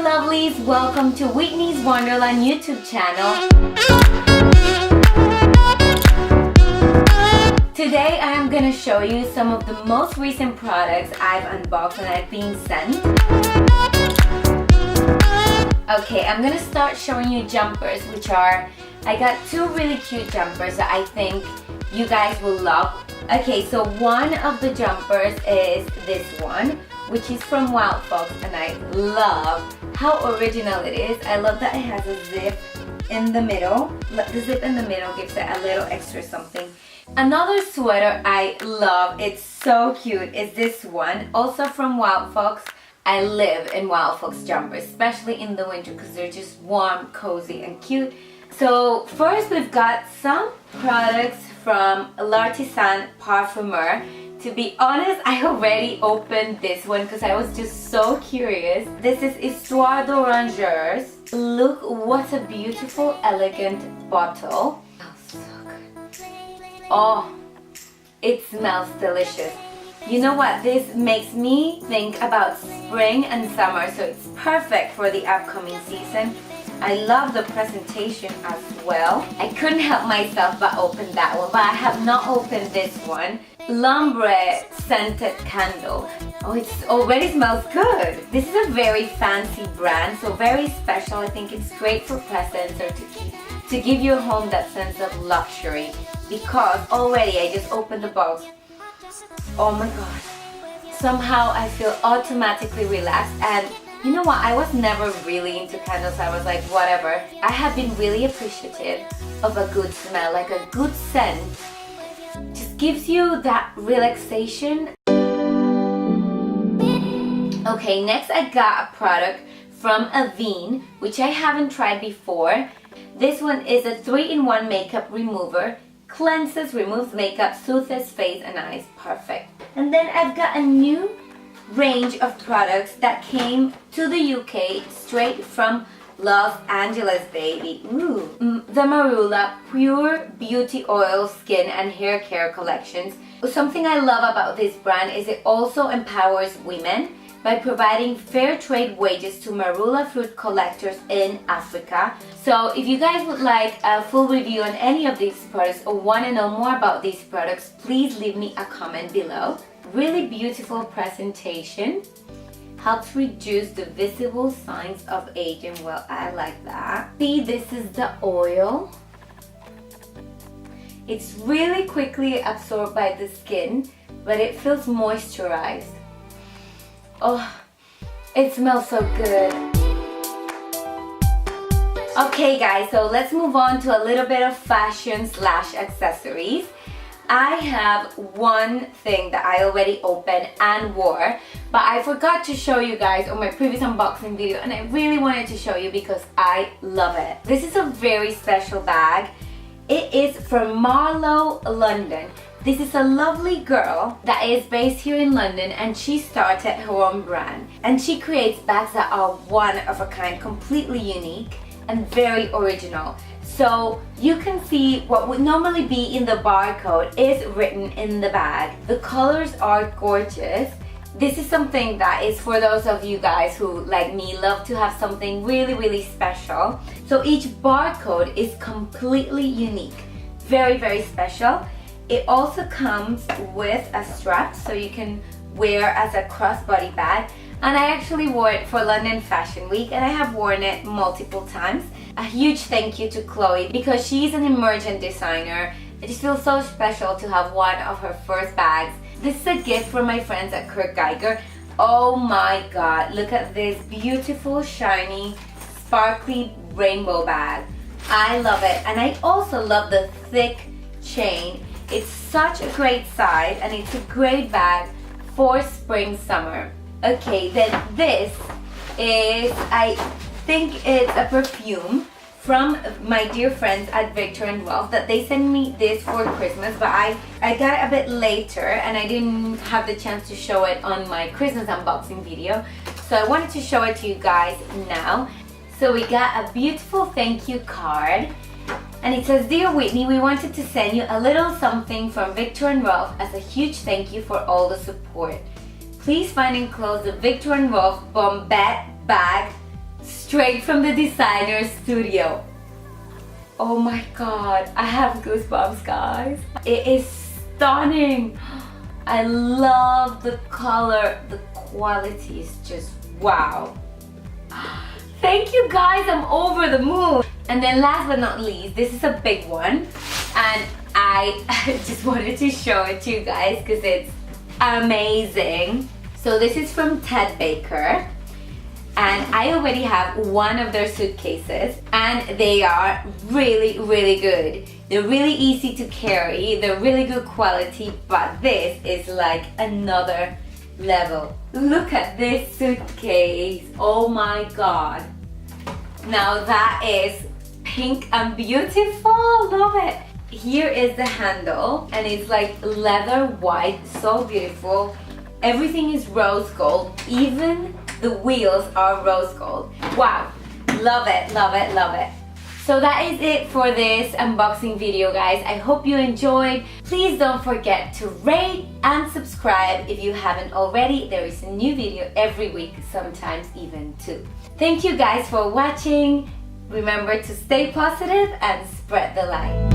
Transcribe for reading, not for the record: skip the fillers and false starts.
lovelies, welcome to Whitney's Wonderland YouTube channel. Today I am going to show you some of the most recent products I've unboxed and I've been sent. Okay, I'm going to start showing you jumpers, which are, I got two really cute jumpers that I think you guys will love. Okay, so one of the jumpers is this one, which is from Wild Fox, and I love how original it is. I love that it has a zip in the middle. The zip in the middle gives it a little extra something. Another sweater I love, it's so cute, is this one, also from Wild Fox. I live in Wild Fox jumpers, especially in the winter because they're just warm, cozy, and cute. So first we've got some products from L'Artisan Parfumeur. To be honest, I already opened this one because I was just so curious. This is Histoire d'Orangers. Look what a beautiful, elegant bottle. Oh, so good. Oh, it smells delicious. You know what? This makes me think about spring and summer, so it's perfect for the upcoming season. I love the presentation as well. I couldn't help myself but open that one, but I have not opened this one. L'Ombre scented candle. Oh, it already smells good. This is a very fancy brand, so very special. I think it's great for presents or to give your home that sense of luxury, because already I just opened the box. Oh my gosh. Somehow I feel automatically relaxed, and you know what? I was never really into candles. I was like, whatever. I have been really appreciative of a good smell, like a good scent. Just gives you that relaxation. Okay, next I got a product from Aguirre, which I haven't tried before. This one is a 3-in-1 makeup remover. Cleanses, removes makeup, soothes face and eyes. Perfect. And then I've got a new range of products that came to the UK straight from Los Angeles, baby. Ooh. The Marula Pure Beauty Oil Skin and Hair Care Collections. Something I love about this brand is it also empowers women by providing fair trade wages to marula fruit collectors in Africa. So if you guys would like a full review on any of these products or want to know more about these products, please leave me a comment below. Really beautiful presentation. Helps reduce the visible signs of aging. Well, I like that. See, this is the oil. It's really quickly absorbed by the skin, but it feels moisturized. Oh, it smells so good. Okay guys, so let's move on to a little bit of fashion / accessories. I have one thing that I already opened and wore, but I forgot to show you guys on my previous unboxing video, and I really wanted to show you because I love it. This is a very special bag. It is from Marlowe, London. This is a lovely girl that is based here in London, and she started her own brand. And she creates bags that are one of a kind, completely unique and very original. So you can see what would normally be in the barcode is written in the bag. The colors are gorgeous. This is something that is for those of you guys who, like me, love to have something really, really special. So each barcode is completely unique. Very, very special. It also comes with a strap so you can wear as a crossbody bag. And I actually wore it for London Fashion Week, and I have worn it multiple times. A huge thank you to Chloe because she's an emergent designer. It just feels so special to have one of her first bags. This is a gift from my friends at Kurt Geiger. Oh my god, look at this beautiful, shiny, sparkly rainbow bag. I love it, and I also love the thick chain. It's such a great size, and it's a great bag for spring, summer. Okay, then this is, I think it's a perfume from my dear friends at Victor & Rolf that they sent me this for Christmas, but I got it a bit later and I didn't have the chance to show it on my Christmas unboxing video. So I wanted to show it to you guys now. So we got a beautiful thank you card. And it says, Dear Whitney, we wanted to send you a little something from Victor & Rolf as a huge thank you for all the support. Please find enclosed the Victor & Rolf Bombette bag straight from the designer studio. Oh my god, I have goosebumps, guys. It is stunning. I love the color. The quality is just wow. Thank you guys, I'm over the moon. And then last but not least, this is a big one. And I just wanted to show it to you guys because it's amazing. So this is from Ted Baker. And I already have one of their suitcases and they are really, really good. They're really easy to carry, they're really good quality, but this is like another level. Look at this suitcase, oh my god. Now that is pink and beautiful, love it. Here is the handle and it's like leather white, so beautiful. Everything is rose gold, even the wheels are rose gold. Wow, love it, love it, love it. So that is it for this unboxing video, guys. I hope you enjoyed. Please don't forget to rate and subscribe if you haven't already. There is a new video every week, sometimes even two. Thank you guys for watching. Remember to stay positive and spread the light.